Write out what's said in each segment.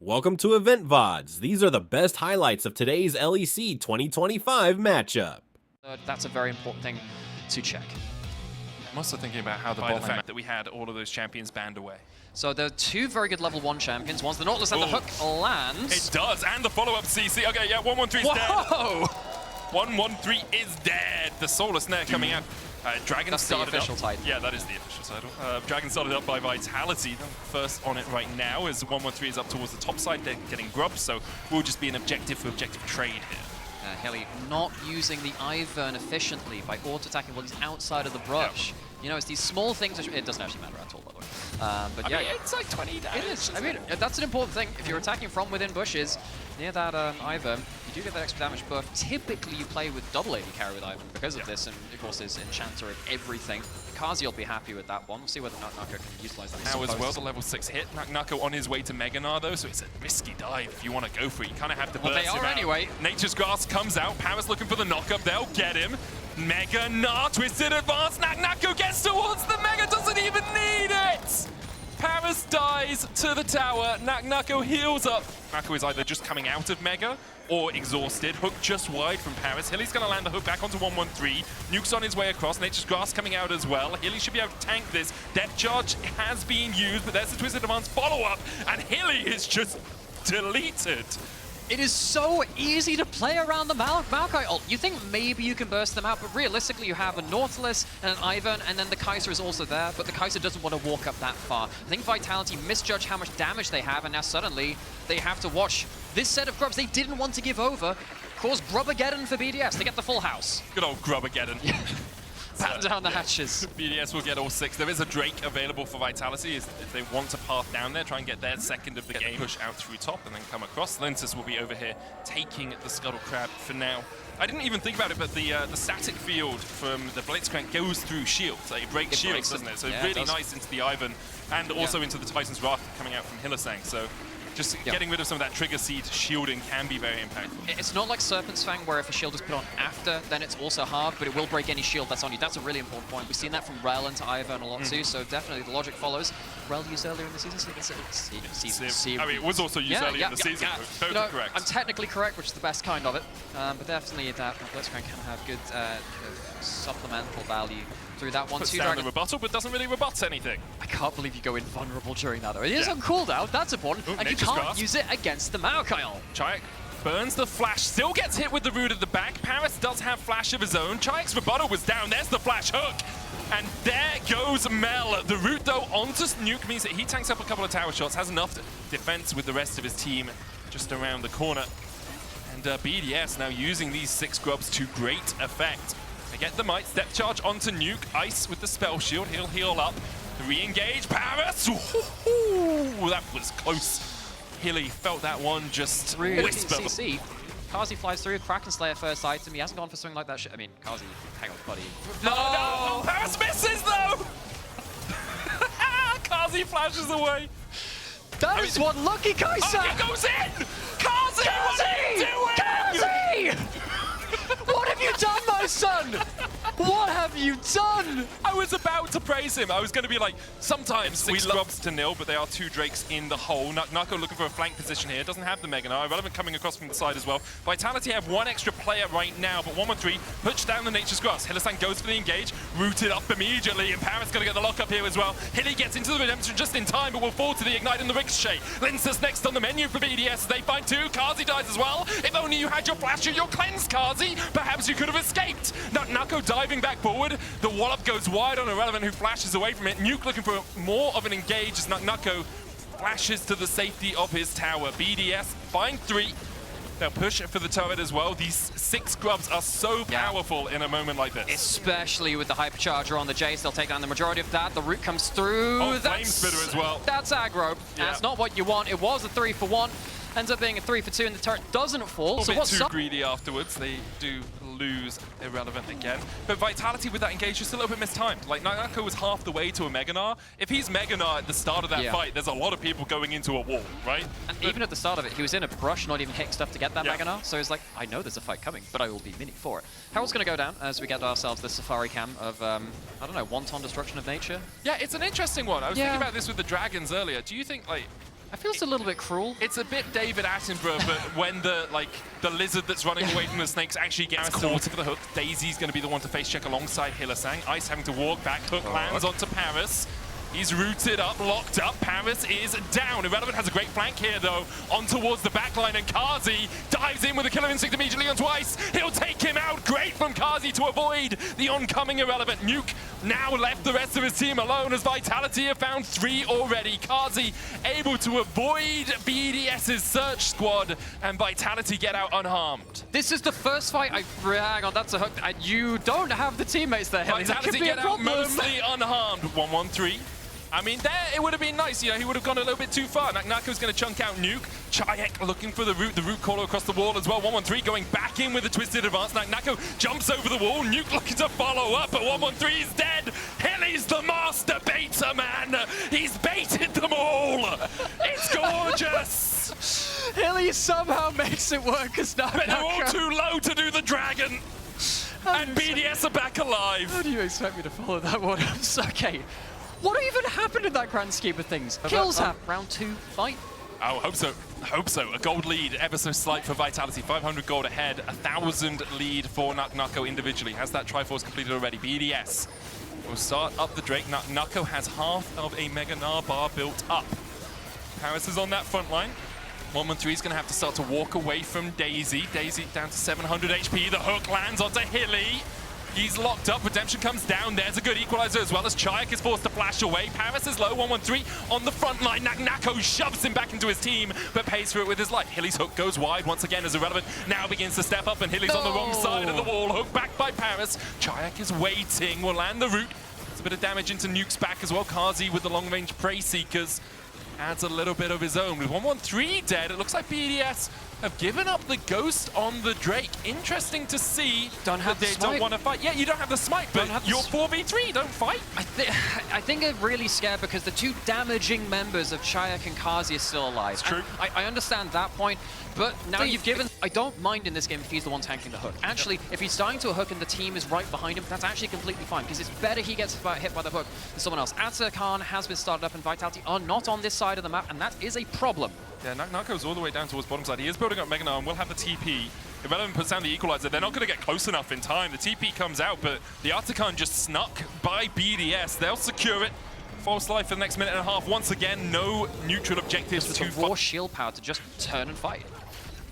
Welcome to Loleventvods. These are the best highlights of today's LEC 2025 matchup. That's a very important thing to check. I'm also thinking about how the fact that we had all of those champions banned away. So there are two very good level 1 champions. One's the Nautilus and the Hook lands. It does, and the follow-up CC. Okay, yeah, 113 is dead. Whoa! 113 is dead. The Soulless Snare coming out. Dragon That's started the official up. title. Yeah, that is the official title. Dragon started up by Vitality. First on it right now as 113 is up towards the top side. They're getting grubbed, so will just be an objective for objective trade here. Hilly not using the Ivern efficiently by auto-attacking while he's outside of the brush. Yep. You know, it's these small things which, it doesn't actually matter at all, by the way. But yeah, it's like 20 damage. It is. I mean, that's an important thing. If you're attacking from within bushes near that Ivern, you do get that extra damage buff. Typically, you play with double AD carry with Ivern because of this, and of course, there's Enchanter of everything. Kazi will be happy with that one. We'll see whether Nako can utilize that. Now as well, the level 6 hit. Nako on his way to Meganar though, so it's a risky dive if you want to go for it. You kind of have to burst they are him out. anyway. Nature's Grasp comes out. Paris looking for the knock-up. They'll get him. Meganar, twisted advance. Nako gets towards the Mega, doesn't even need it! Paris dies to the tower. Nako heals up. Nako is either just coming out of Mega or exhausted. Hook just wide from Paris. Hilly's going to land the hook back onto 113. Nuke's on his way across. Nature's Grass coming out as well. Hilly should be able to tank this. Death Charge has been used, but there's the Twisted Advance follow-up, and Hilly is just deleted. It is so easy to play around the Maokai ult. You think maybe you can burst them out, but realistically you have a Nautilus and an Ivern, and then the Kai'Sa is also there, but the Kai'Sa doesn't want to walk up that far. I think Vitality misjudged how much damage they have, and now suddenly they have to watch this set of grubs they didn't want to give over cause Grubageddon for BDS. They get the full house. Good old Grubageddon. Batten down the hatches. BDS will get all 6. There is a Drake available for Vitality if they want to path down there, try and get their second of the game, push out through top, and then come across. Lensis will be over here taking the Scuttle Crab for now. I didn't even think about it, but the static field from the Blitzcrank goes through shields. It breaks shields, doesn't it? So really nice into the Ivern, and also into the Titan's Wrath coming out from Hylissang. So just getting rid of some of that Trigger Seed shielding can be very impactful. It's not like Serpent's Fang where if a shield is put on after, then it's also hard, but it will break any shield that's on you. That's a really important point. We've seen that from Rel into Ivern a lot too, so definitely the logic follows. Rel used earlier in the season, so season series. I mean, it was also used earlier in the season. Both are correct. I'm technically correct, which is the best kind of it, but definitely that Blitzcrank can have good supplemental value through that one. Puts down the rebuttal, but doesn't really rebut anything. I can't believe you go invulnerable during that though. It is on cooldown, that's important, and you can't use it against the Maokai ult. Chayak burns the flash, still gets hit with the root at the back. Paris does have flash of his own. Chayak's rebuttal was down, there's the flash hook. And there goes Mel. The root though onto Nuke means that he tanks up a couple of tower shots, has enough defense with the rest of his team just around the corner. And BDS now using these 6 grubs to great effect. They get the might, step charge onto Nuke, Ice with the spell shield, he'll heal up. Re-engage, Paris! Ooh, that was close. Hilly felt that one just whisper. CC. Kazi flies through, Kraken Slayer first item, he hasn't gone for something like that shit. I mean, Kazi, hang on, buddy. No! Paris misses though! Kazi flashes away. That is one lucky Kai'Sa! Oh, he goes in! Kazi! What are you doing? Kazi! What have you done, my son? What have you done? I was about to praise him. I was going to be like, sometimes 6 grubs to nil, but they are 2 Drakes in the hole. Nako looking for a flank position here. Doesn't have the Meganar. Irrelevant coming across from the side as well. Vitality have 1 extra player right now, but 113 pushed down the Nature's Grass. Hylissang goes for the engage, rooted up immediately, and Paris going to get the lock up here as well. Hilly gets into the redemption just in time, but will fall to the ignite and the ricochet. Lensis next on the menu for BDS. They find 2. Kazi dies as well. If only you had your flash or your cleanse, Kazi. Perhaps you could have escaped. Nako diving back forward. The wallop goes wide on Irrelevant, who flashes away from it. Nuke looking for more of an engage as Nako flashes to the safety of his tower. BDS find 3. They'll push for the turret as well. These 6 grubs are so powerful in a moment like this. Especially with the Hypercharger on the Jace, they'll take down the majority of that. The root comes through. Oh, Flame Spitter as well. That's aggro. That's not what you want. It was a 3 for 1. Ends up being a 3 for 2, and the turret doesn't fall. So what's too greedy afterwards. They do lose Irrelevant again. But Vitality with that engage just a little bit mistimed. Like, Nako was half the way to a Meganar. If he's Meganar at the start of that fight, there's a lot of people going into a wall, right? And even at the start of it, he was in a brush, not even hitting stuff to get that Meganar. So he's like, I know there's a fight coming, but I will be mini for it. Herald's going to go down as we get ourselves the Safari Cam of, I don't know, wanton destruction of nature. Yeah, it's an interesting one. I was thinking about this with the dragons earlier. Do you think, like, I feel it's a little bit cruel. It's a bit David Attenborough, but when the lizard that's running away from the snakes actually gets caught for the hook, Daisy's going to be the one to face check alongside Hylissang. Ice having to walk back, hook lands onto Paris. He's rooted up, locked up. Paris is down. Irrelevant has a great flank here, though, on towards the backline, and Kazi dives in with a killer instinct immediately onto Ice. He'll take him out. Great from Kazi to avoid the oncoming Irrelevant. Nuke now left the rest of his team alone as Vitality have found 3 already. Kazi able to avoid BDS's search squad, and Vitality get out unharmed. This is the first fight. Hang on, that's a hook. You don't have the teammates there, Hilly. That could Vitality be a get out problem. mostly unharmed. 1-1-3. I mean, there it would have been nice, you know, he would have gone a little bit too far. Nako's going to chunk out Nuke. Chayek looking for the root caller across the wall as well. 1-1-3 going back in with a twisted advance. Nako jumps over the wall. Nuke looking to follow up, but 1-1-3 is dead. Hilly's the master baiter, man. He's baited them all. It's gorgeous. Hilly somehow makes it work because now But they're all too low to do the dragon. And BDS are back alive. How do you expect me to follow that one? Okay. What even happened in that grand scheme of things? Kills have round 2 fight. Oh, hope so. Hope so. A gold lead, ever so slight for Vitality. 500 gold ahead. 1,000 lead for Nako individually. Has that Triforce completed already? BDS will start up the Drake. Nako has half of a Mega Gnar bar built up. Paris is on that front line. 1-1-3 is going to have to start to walk away from Daisy. Daisy down to 700 HP. The hook lands onto Hilly. He's locked up. Redemption comes down. There's a good equalizer as well as Chayek is forced to flash away. Paris is low. 1-1-3 on the front line. Nako shoves him back into his team, but pays for it with his life. Hilly's hook goes wide once again as Irrelevant now begins to step up, and Hilly's on the wrong side of the wall. Hook back by Paris. Chayek is waiting. Will land the root. It's a bit of damage into Nuke's back as well. Kazi with the long-range Prey Seekers adds a little bit of his own. With 1-1-3 dead, it looks like BDS have given up the ghost on the Drake. Interesting to see that they don't want to fight. Yeah, you don't have the smite, but you're 4v3, don't fight. I think they're really scared because the 2 damaging members of Chayek and Kazi are still alive. It's true. I understand that point, but now you've given... I don't mind in this game if he's the one tanking the hook. Actually, if he's dying to a hook and the team is right behind him, that's actually completely fine, because it's better he gets hit by the hook than someone else. Atakhan has been started up, and Vitality are not on this side of the map, and that is a problem. Yeah, Nako's all the way down towards bottom side. He is building up Mega Gnar and will have the TP. Irrelevant puts down the equalizer. They're not going to get close enough in time. The TP comes out, but the Atakhan just snuck by BDS. They'll secure it. False life for the next minute and a half. Once again, no neutral objectives to raw shield power to just turn and fight.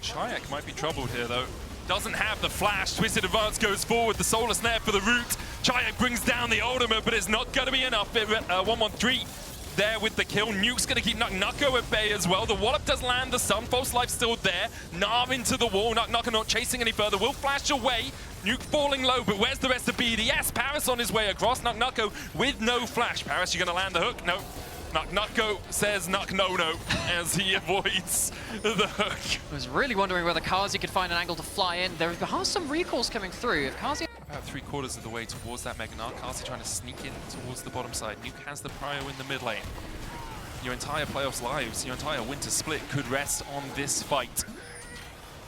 Chayek might be troubled here, though. Doesn't have the flash. Twisted advance goes forward. The solar snare for the root. Chayek brings down the ultimate, but it's not going to be enough. 1-1-3. There with the kill. Nuke's going to keep Nako at bay as well. The wallop does land the stun. False life still there. Nav into the wall. Nako not chasing any further. Will flash away. Nuke falling low, but where's the rest of BDS? Paris on his way across. Nako with no flash. Paris, you're going to land the hook? No. Nako says no as he avoids the hook. I was really wondering whether Kazi could find an angle to fly in. There are some recalls coming through. If Kazi... About 3/4 of the way towards that Mega Gnar. Kazi trying to sneak in towards the bottom side. Nuke has the prio in the mid lane. Your entire playoffs lives, your entire winter split could rest on this fight.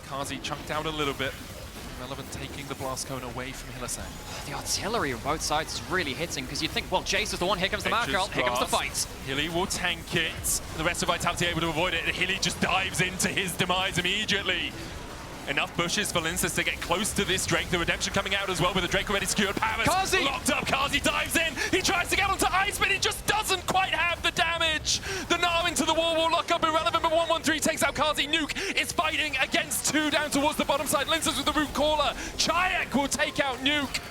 Kazi chunked out a little bit. Relevant taking the blast cone away from Hylissang. The artillery on both sides is really hitting, because you think, well, Jace is the one, here comes the Markal, here comes the fight. Hilly will tank it. The rest of Vitality able to avoid it. Hilly just dives into his demise immediately. Enough bushes for Linces to get close to this Drake. The redemption coming out as well with the Drake already secured. Paris Kazi! Locked up. Kazi dives in. He tries to get onto ice, but he just doesn't quite have the damage. The Gnar into the wall will lock up Irrelevant, but 1-1-3 takes out Kazi. Nuke is fighting against 2 down towards the bottom side. Linces with the root caller. Chayek will take out Nuke.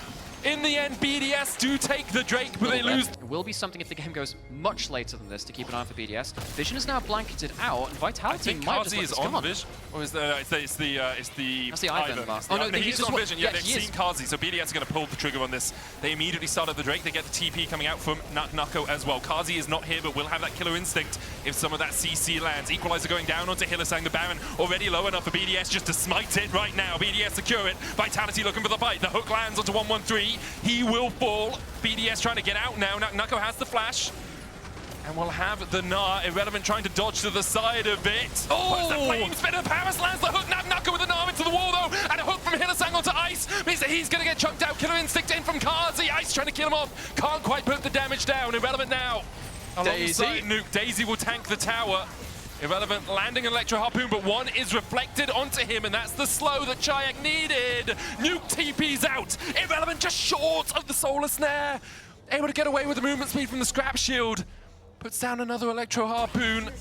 In the end, BDS do take the Drake, but they lose. It will be something if the game goes much later than this to keep an eye on for BDS. Vision is now blanketed out, and Vitality might Kazi just is on Vision. Or is the it's the That's the Ivan. It's Oh no, he's on Vision. Yeah, they've he seen Kazi, so BDS are going to pull the trigger on this. They immediately start at the Drake. They get the TP coming out from Nako as well. Kazi is not here, but will have that killer instinct if some of that CC lands. Equalizer going down onto Hylissang. The Baron already low enough for BDS just to smite it right now. BDS secure it. Vitality looking for the fight. The hook lands onto 1-1-3. He will fall. BDS trying to get out now. Nako has the flash. And we'll have the Gnar. Irrelevant trying to dodge to the side of it. Oh! The flame spinner. Paris lands the hook. Nako with the Gnar into the wall though. And a hook from Hylissang onto Ice. Means that he's going to get chunked out. Killer instinct in from Kazi. Ice trying to kill him off. Can't quite put the damage down. Irrelevant now. Alongside Nuke. Daisy will tank the tower. Irrelevant landing an Electro Harpoon, but one is reflected onto him, and that's the slow that Chayak needed. Nuke TP's out. Irrelevant just short of the Solar Snare. Able to get away with the movement speed from the Scrap Shield. Puts down another Electro Harpoon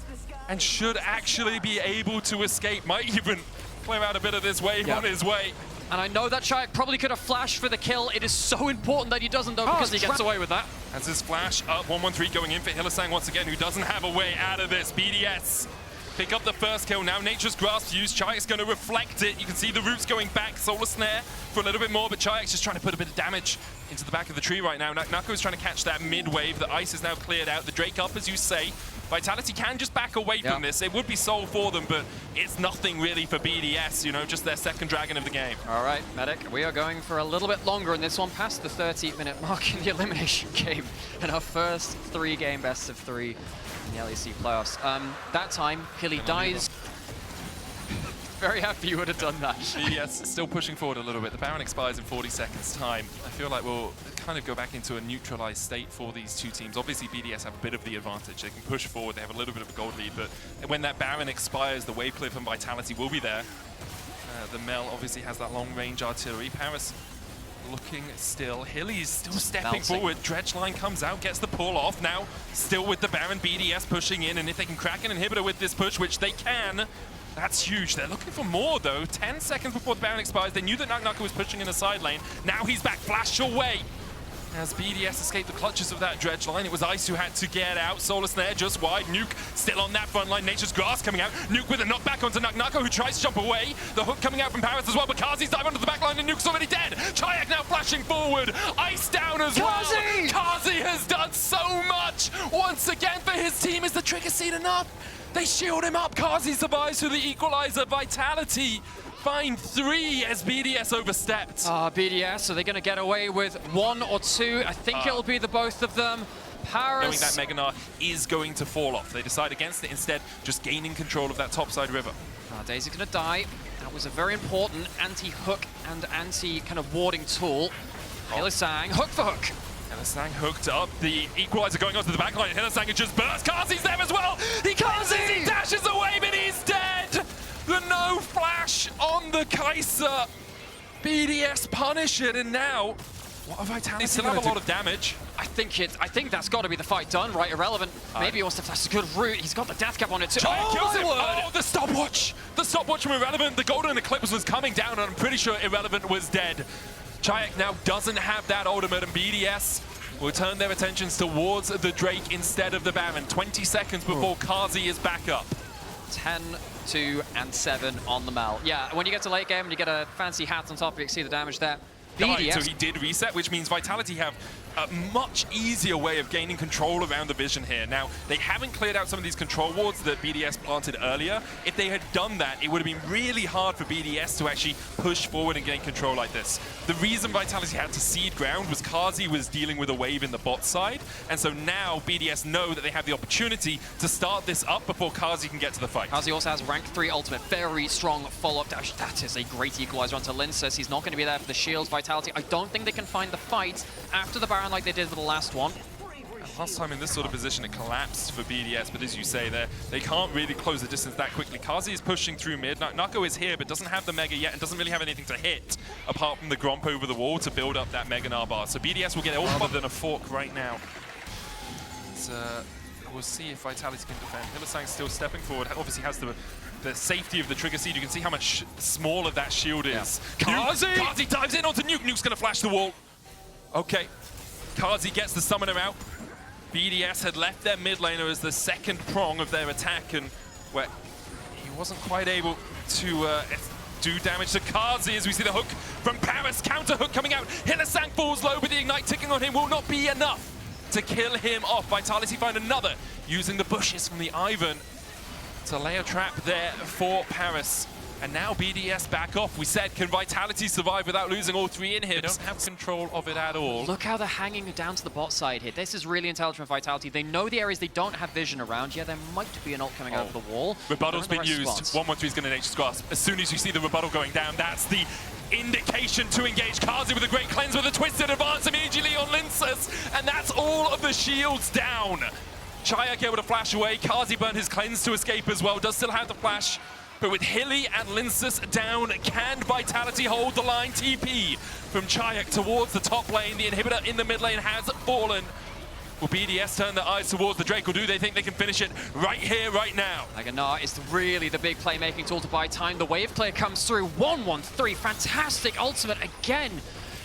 and should actually be able to escape. Might even clear out a bit of this wave on his way. And I know that Chayak probably could have flashed for the kill. It is so important that he doesn't, though, because he gets away with that. As his flash up, 113 going in for Hylissang once again, who doesn't have a way out of this. BDS pick up the first kill. Now Nature's Grasp used. Chayak's going to reflect it. You can see the roots going back. Solar Snare for a little bit more, but Chayak's just trying to put a bit of damage into the back of the tree right now. Nako's trying to catch that mid-wave. The ice is now cleared out. The Drake up, as you say. Vitality can just back away from this. It would be soul for them, but it's nothing really for BDS, you know, just their second dragon of the game. All right, Medic, we are going for a little bit longer in this one, past the 30-minute mark in the elimination game, and our first 3-game best of 3 in the LEC playoffs. That time, Hilly dies. Very happy you would have done that. BDS still pushing forward a little bit. The Baron expires in 40 seconds time. I feel like we'll kind of go back into a neutralized state for these two teams. Obviously, BDS have a bit of the advantage. They can push forward. They have a little bit of a gold lead, but when that Baron expires, the wave cliff and Vitality will be there. The Mel obviously has that long-range artillery. Paris looking still. Hilly's still stepping forward. Dredgeline comes out, gets the pull off. Now, still with the Baron, BDS pushing in, and if they can crack an inhibitor with this push, which they can, that's huge. They're looking for more, though. 10 seconds before the Baron expires. They knew that Naka was pushing in the side lane. Now he's back, flash away. As BDS escaped the clutches of that dredge line, it was Ice who had to get out. Solar Snare just wide. Nuke still on that front line. Nature's Grass coming out. Nuke with a knockback onto Naka, who tries to jump away. The hook coming out from Paris as well, but Kazi's diving onto the back line and Nuke's already dead. Chayak now flashing forward. Ice down as well. Kazi has done so much. Once again for his team. Is the trigger seed enough? They shield him up. Kazi survives through the equalizer. Vitality find 3 as BDS overstepped. BDS, are they going to get away with 1 or 2? I think it'll be the both of them. Paris. Knowing that Meganar is going to fall off. They decide against it instead, just gaining control of that topside river. Daisy going to die. That was a very important anti-hook and anti-kind of warding tool. Hylissang, hook for hook. Hylissang hooked up, the equalizer going onto the back line, and Hylissang just burst. Kazi's there as well! He dashes away, but he's dead! The no flash on the Kaiser. BDS punish it, and now, what have Vitality still have a lot of damage? I think that's got to be the fight done, right? Irrelevant. Maybe he wants to flash a good route. He's got the death cap on it too. Kills him. Oh, the stopwatch! The stopwatch from Irrelevant. The Golden Eclipse was coming down, and I'm pretty sure Irrelevant was dead. Chayak now doesn't have that ultimate, and BDS will turn their attentions towards the Drake instead of the Baron. 20 seconds before Kazi is back up. 10, 2, and 7 on the Mal. Yeah, when you get to late game and you get a fancy hat on top of it, you see the damage there. BDS. So he did reset, which means Vitality have a much easier way of gaining control around the vision here. Now, they haven't cleared out some of these control wards that BDS planted earlier. If they had done that, it would have been really hard for BDS to actually push forward and gain control like this. The reason Vitality had to cede ground was Kazi was dealing with a wave in the bot side, and so now BDS know that they have the opportunity to start this up before Kazi can get to the fight. Kazi also has rank 3 ultimate, very strong follow-up dash. That is a great equalizer onto Linces. He's not going to be there for the shields. Vitality, I don't think they can find the fight after the Baron like they did for the last one. Last time in this sort of position, it collapsed for BDS, but as you say, they can't really close the distance that quickly. Kazi is pushing through mid. Nako is here, but doesn't have the Mega yet and doesn't really have anything to hit, apart from the Gromp over the wall to build up that Mega Narbar. So BDS will get all other than a fork right now. We'll see if Vitality can defend. Hylissang still stepping forward. Obviously has the safety of the trigger seed. You can see how much smaller that shield is. Kazi dives in onto Nuke. Nuke's going to flash the wall. Okay. Kazi gets the summoner out. BDS had left their mid laner as the second prong of their attack, and where he wasn't quite able to do damage to Kazi as we see the hook from Paris. Counter hook coming out. Hylissang falls low, but the ignite ticking on him will not be enough to kill him off. Vitality find another using the bushes from the Ivan to lay a trap there for Paris. And now BDS back off. We said, can Vitality survive without losing all 3 inhibs? They don't have control of it at all. Look how they're hanging down to the bot side here. This is really intelligent Vitality. They know the areas they don't have vision around. Yeah, there might be an ult coming out of the wall. Rebuttal's been used. 113 is going to Nature's Grasp. As soon as you see the rebuttal going down, that's the indication to engage. Kazi with a great cleanse with a twisted advance immediately on Linces. And that's all of the shields down. Chayak able to flash away. Kazi burned his cleanse to escape as well. Does still have the flash. But with Hilly and Linsus down, can Vitality hold the line? TP from Chayak towards the top lane. The inhibitor in the mid lane has fallen. Will BDS turn their eyes towards the Drake, or do they think they can finish it right here, right now? Gnar is really the big playmaking tool to buy time. The wave clear comes through. 1-1-3, fantastic ultimate again.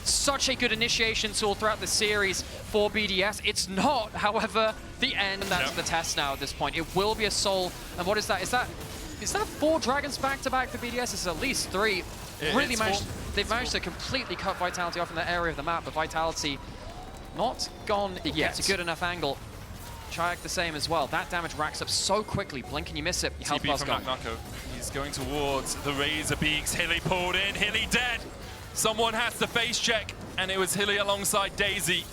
Such a good initiation tool throughout the series for BDS. It's not, however, the end. That's the test now at this point. It will be a soul. And what is that? Is that 4 dragons back-to-back for BDS? It's at least 3. Really managed. They've managed to completely cut Vitality off in that area of the map, but Vitality not gone yet. It's a good enough angle. Chayak the same as well. That damage racks up so quickly. Blink and you miss it. Your health bar's gone. Nako. He's going towards the Razor Beaks. Hilly pulled in. Hilly dead. Someone has to face check, and it was Hilly alongside Daisy.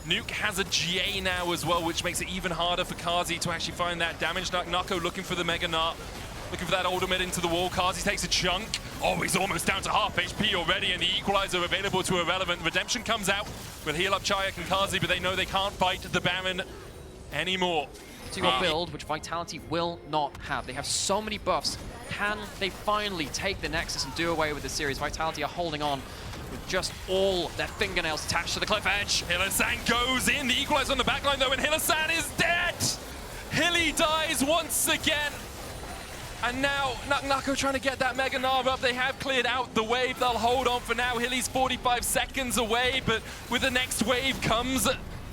Nuke has a GA now as well, which makes it even harder for Kazi to actually find that damage. Nako looking for the Mega Nart. Looking for that ultimate into the wall. Kazi takes a chunk. Oh, he's almost down to half HP already, and the equalizer available to Irrelevant. Redemption comes out. Will heal up Chayak and Kazi, but they know they can't fight the Baron anymore. To your build, which Vitality will not have. They have so many buffs. Can they finally take the Nexus and do away with the series? Vitality are holding on with just all their fingernails attached to the cliff edge. Hillasan goes in. The equalizer on the backline, though, and Hillasan is dead. Hilly dies once again. And now, Nako trying to get that Mega Nara up. They have cleared out the wave. They'll hold on for now. Hilly's 45 seconds away, but with the next wave comes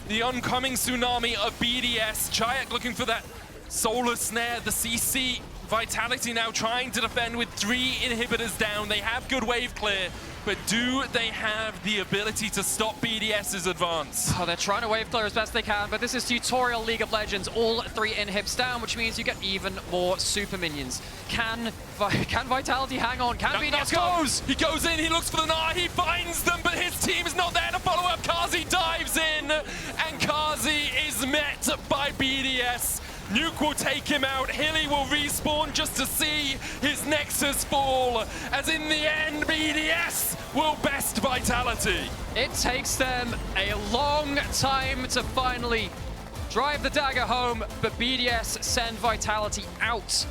the oncoming tsunami of BDS. Chayak looking for that Solar Snare, the CC. Vitality now trying to defend with 3 inhibitors down. They have good wave clear, but do they have the ability to stop BDS's advance? Oh, they're trying to wave clear as best they can, but this is tutorial League of Legends. All 3 inhibs down, which means you get even more super minions. Can Vitality hang on? Can BDS goes? He goes in, he looks for the Nara, he finds them, but his team is not there to follow up. Kazi dives in, and Kazi is met by BDS. Nuke will take him out. Hilly will respawn just to see his Nexus fall. As in the end, BDS will best Vitality. It takes them a long time to finally drive the dagger home, but BDS send Vitality out.